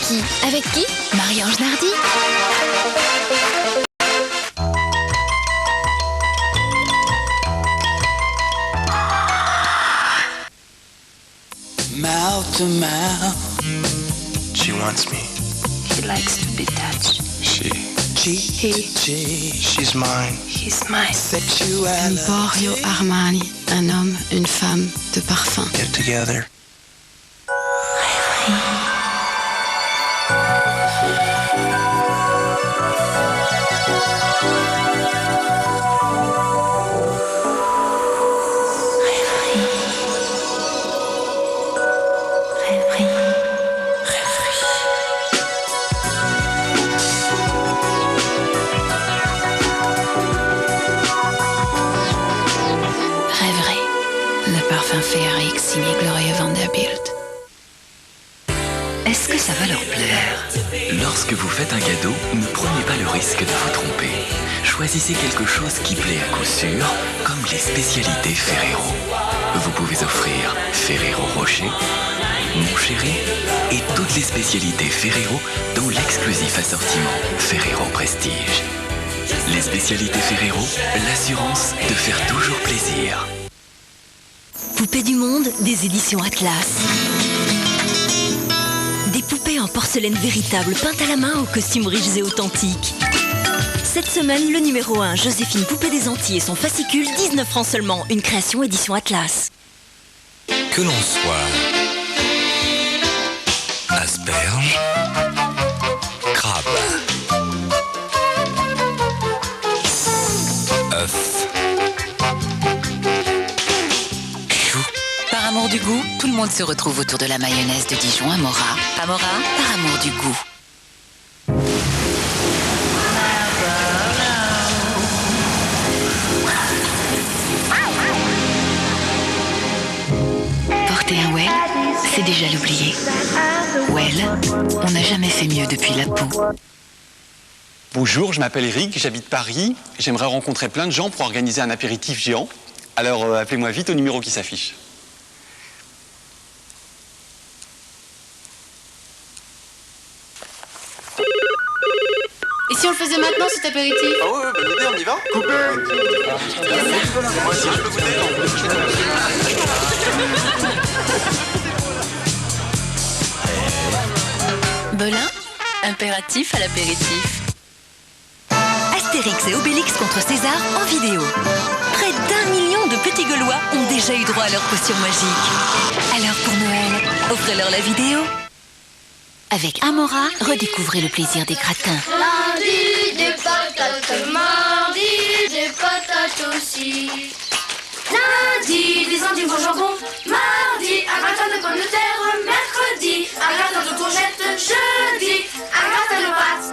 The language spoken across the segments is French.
qui? Avec qui? Marie-Ange Nardi. Mouth to mouth. She wants me. He likes to be touched. She's mine. He's mine. Sexuality. Emporio Armani, un homme, une femme de parfum. Get together. Le parfum féerique signé Gloria Vanderbilt. Est-ce que ça va leur plaire? Lorsque vous faites un cadeau, ne prenez pas le risque de vous tromper. Choisissez quelque chose qui plaît à coup sûr, comme les spécialités Ferrero. Vous pouvez offrir Ferrero Rocher, Mon Chéri et toutes les spécialités Ferrero, dont l'exclusif assortiment Ferrero Prestige. Les spécialités Ferrero, l'assurance de faire toujours plaisir. Poupées du monde des éditions Atlas. Des poupées en porcelaine véritable peintes à la main aux costumes riches et authentiques. Cette semaine, le numéro 1, Joséphine Poupée des Antilles et son fascicule, 19 francs seulement, une création édition Atlas. Que l'on soit asperge, crabe, œuf, chou. Par amour du goût, tout le monde se retrouve autour de la mayonnaise de Dijon Amora. Amora, par amour du goût. Porter un Well, c'est déjà l'oublier. Well, on n'a jamais fait mieux depuis la peau. Bonjour, je m'appelle Eric, j'habite Paris. J'aimerais rencontrer plein de gens pour organiser un apéritif géant. Alors appelez-moi vite au numéro qui s'affiche. Et si on le faisait maintenant, cet apéritif? Ah ouais, bonne idée, on y va? Moi aussi, je peux goûter. Belin, impératif à l'apéritif. Astérix et Obélix contre César en vidéo. Près d'1 million de petits Gaulois ont déjà eu droit à leur potion magique. Alors pour Noël, offrez-leur la vidéo. Avec Amora, redécouvrez le plaisir des gratins. Lundi, des patates, mardi, des patates aussi. Lundi, des endives au jambon, mardi, un gratin de pommes de terre, mercredi, un gratin de courgettes, jeudi, un gratin de pâtes.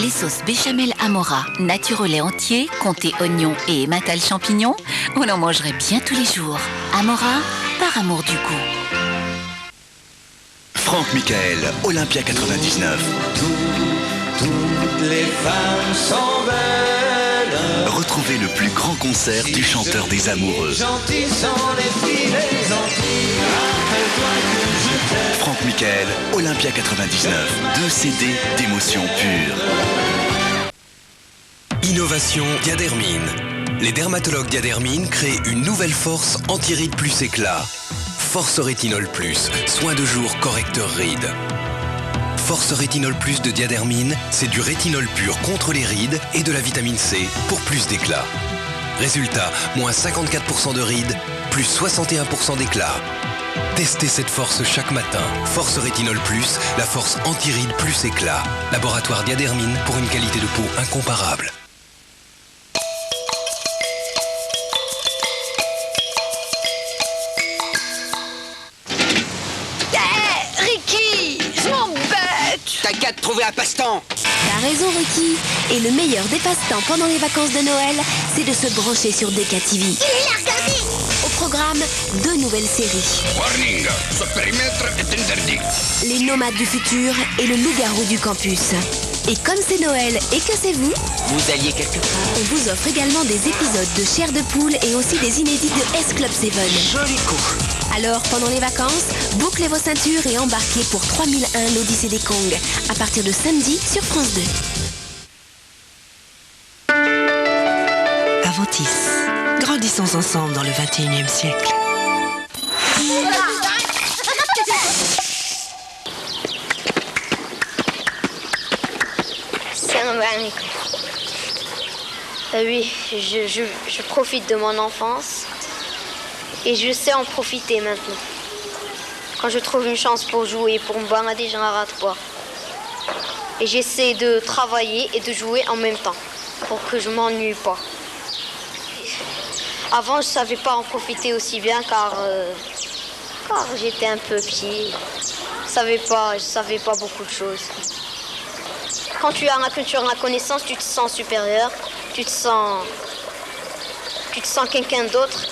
Les sauces béchamel Amora, nature au lait entier, comté oignon et emmental champignon, on en mangerait bien tous les jours. Amora, par amour du goût. Franck Michael, Olympia 99. Toutes les femmes sont belles. Retrouvez le plus grand concert du chanteur des amoureux. Gentilles sont les filles des Antilles. Rappelle-toi que je t'aime. Franck Michael, Olympia 99. 2 CD d'émotion pure. Innovation Diadermine. Les dermatologues Diadermine créent une nouvelle force anti-rides plus éclat. Force Rétinol Plus, soin de jour correcteur rides. Force Rétinol Plus de Diadermine, c'est du rétinol pur contre les rides et de la vitamine C pour plus d'éclat. Résultat, moins 54% de rides, plus 61% d'éclat. Testez cette force chaque matin. Force Rétinol Plus, la force anti-rides plus éclat. Laboratoire Diadermine pour une qualité de peau incomparable. T'as qu'à te trouver un passe-temps. T'as raison, Ricky. Et le meilleur des passe-temps pendant les vacances de Noël, c'est de se brancher sur DK TV. Au programme, 2 nouvelles séries. Warning, ce périmètre est interdit. Les nomades du futur et le loup-garou du campus. Et comme c'est Noël et que c'est vous, Vous alliez quelque part. on vous offre également des épisodes de Chair de poule et aussi des inédits de S Club 7. Joli coup. Alors, pendant les vacances, bouclez vos ceintures et embarquez pour 3001 l'Odyssée des Kongs, à partir de samedi sur France 2. Aventis. Grandissons ensemble dans le 21e siècle. Oui, je profite de mon enfance et je sais en profiter maintenant. Quand je trouve une chance pour jouer, pour me balader, je n'en rate pas. Et j'essaie de travailler et de jouer en même temps pour que je m'ennuie pas. Avant, je ne savais pas en profiter aussi bien car j'étais un peu petit. Je savais pas beaucoup de choses. Quand tu as la culture, la connaissance, tu te sens supérieur, tu te sens quelqu'un d'autre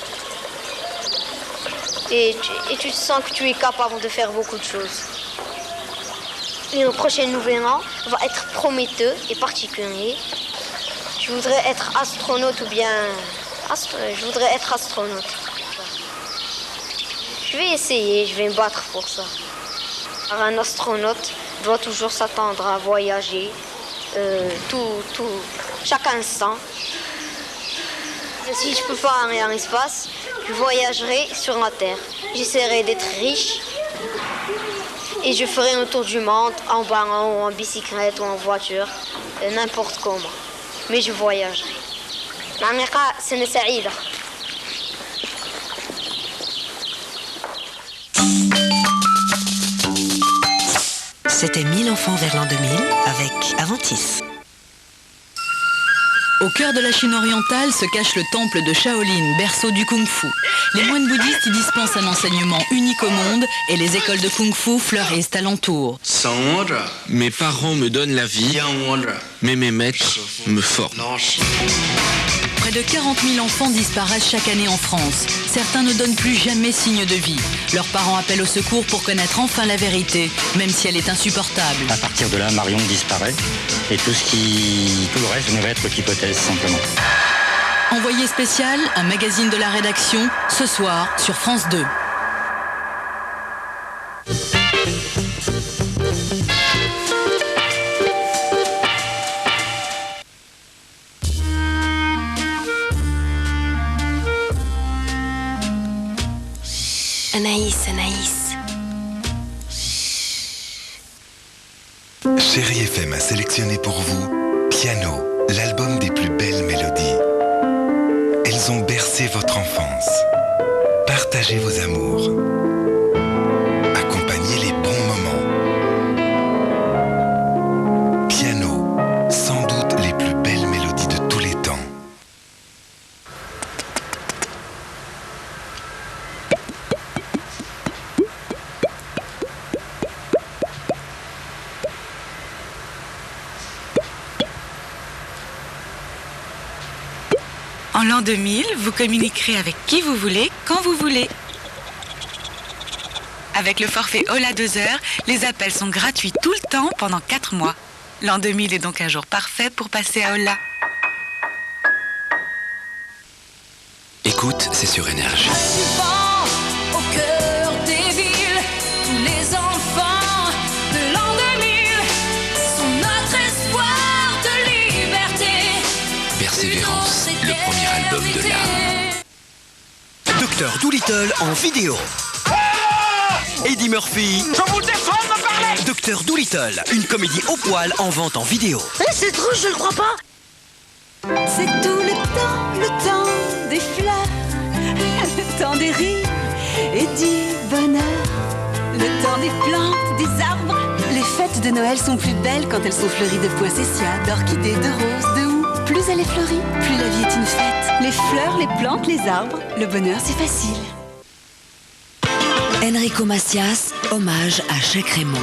et tu te sens que tu es capable de faire beaucoup de choses. Et le prochain nouvel an va être prometteur et particulier. Je voudrais être astronaute ou bien... je voudrais être astronaute. Je vais essayer, je vais me battre pour ça. Alors, un astronaute doit toujours s'attendre à voyager chaque instant. Si je peux pas aller dans l'espace, je voyagerai sur la Terre. J'essaierai d'être riche et je ferai un tour du monde en ballon, en bicyclette ou en voiture, n'importe comment. Mais je voyagerai. العميقة سنة سعيدة. C'était 1000 enfants vers l'an 2000 avec Aventis. Au cœur de la Chine orientale se cache le temple de Shaolin, berceau du kung-fu. Les moines bouddhistes y dispensent un enseignement unique au monde et les écoles de kung-fu fleurissent alentour. Mes parents me donnent la vie, mais mes maîtres me forment. Près de 40 000 enfants disparaissent chaque année en France. Certains ne donnent plus jamais signe de vie. Leurs parents appellent au secours pour connaître enfin la vérité, même si elle est insupportable. À partir de là, Marion disparaît et tout le reste ne va être qu'hypothèse simplement. Envoyé spécial, un magazine de la rédaction, ce soir sur France 2. Anaïs. Chérie FM a sélectionné pour vous Piano, l'album des plus belles mélodies. Elles ont bercé votre enfance. Partagez vos amours. Accompagnez les bons moments. Piano, sans doute les plus belles mélodies de tous les temps. En l'an 2000, vous communiquerez avec qui vous voulez, quand vous voulez. Avec le forfait Hola 2 heures, les appels sont gratuits tout le temps pendant 4 mois. L'an 2000 est donc un jour parfait pour passer à Hola. Écoute, c'est sur Énergie. Au cœur des villes, tous les enfants de l'an 2000 sont notre espoir de liberté. Persévérance, le premier album de l'âme. Docteur Dolittle en vidéo. Eddie Murphy. Je vous défends de me parler. Docteur Dolittle, une comédie au poil en vente en vidéo. C'est trop, je le crois pas. C'est tout le temps des fleurs, le temps des rires et du bonheur, le temps des plantes, des arbres. Les fêtes de Noël sont plus belles quand elles sont fleuries de poinsettias, d'orchidées, de roses, de houx. Plus elle est fleurie, plus la vie est une fête. Les fleurs, les plantes, les arbres, le bonheur c'est facile. Enrico Macias, hommage à Cheikh Raymond.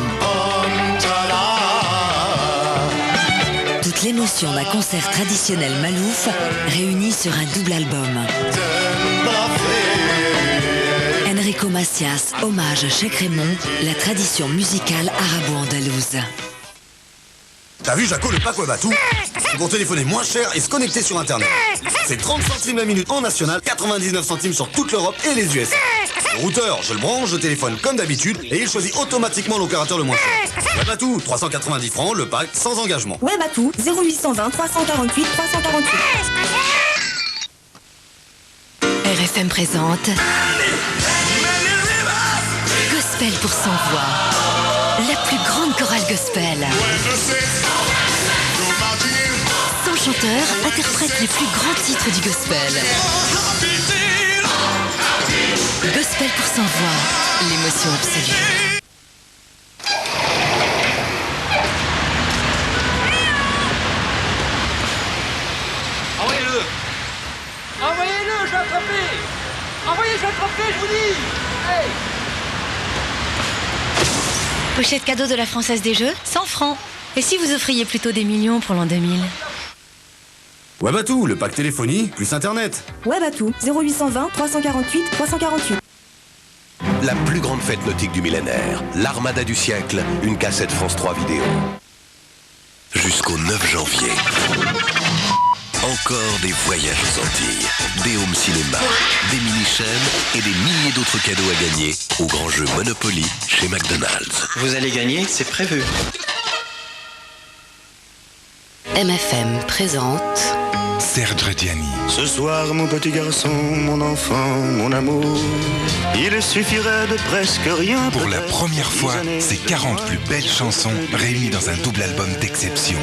Toute l'émotion d'un concert traditionnel malouf réunie sur un double album. Enrico Macias, hommage à Cheikh Raymond, la tradition musicale arabo-andalouse. T'as vu Jaco, le pack web à tout? C'est pour téléphoner moins cher et se connecter sur internet. C'est 30 centimes la minute en national, 99 centimes sur toute l'Europe et les US. Le routeur, je le branche, je téléphone comme d'habitude et il choisit automatiquement l'opérateur le moins cher. Webatou, 390 francs, le pack sans engagement. Webatou, 0820 348 348. RFM présente Gospel pour 100 voix. La plus grande chorale gospel. 100 chanteurs interprètent les plus grands titres du gospel. Gospel pour 100 voix, l'émotion absolue. Envoyez-le! Envoyez-le, je l'ai attrapé! Envoyez, je l'ai attrapé, je vous dis! Hey! Pochette cadeau de la Française des Jeux, 100 francs. Et si vous offriez plutôt des millions pour l'an 2000? Webatou, le pack téléphonie plus internet. Webatou, 0820 348 348. La plus grande fête nautique du millénaire, l'Armada du siècle, une cassette France 3 vidéo. Jusqu'au 9 janvier. Encore des voyages aux Antilles, des home cinéma, des mini-chaînes et des milliers d'autres cadeaux à gagner au grand jeu Monopoly chez McDonald's. Vous allez gagner, c'est prévu. MFM présente Serge Reggiani. Ce soir, mon petit garçon, mon enfant, mon amour, il suffirait de presque rien. Pour la première fois, ces 40 plus belles chansons réunies dans un double album d'exception.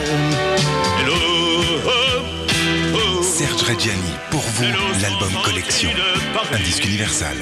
Serge Reggiani, pour vous, l'album collection. Un disque universal.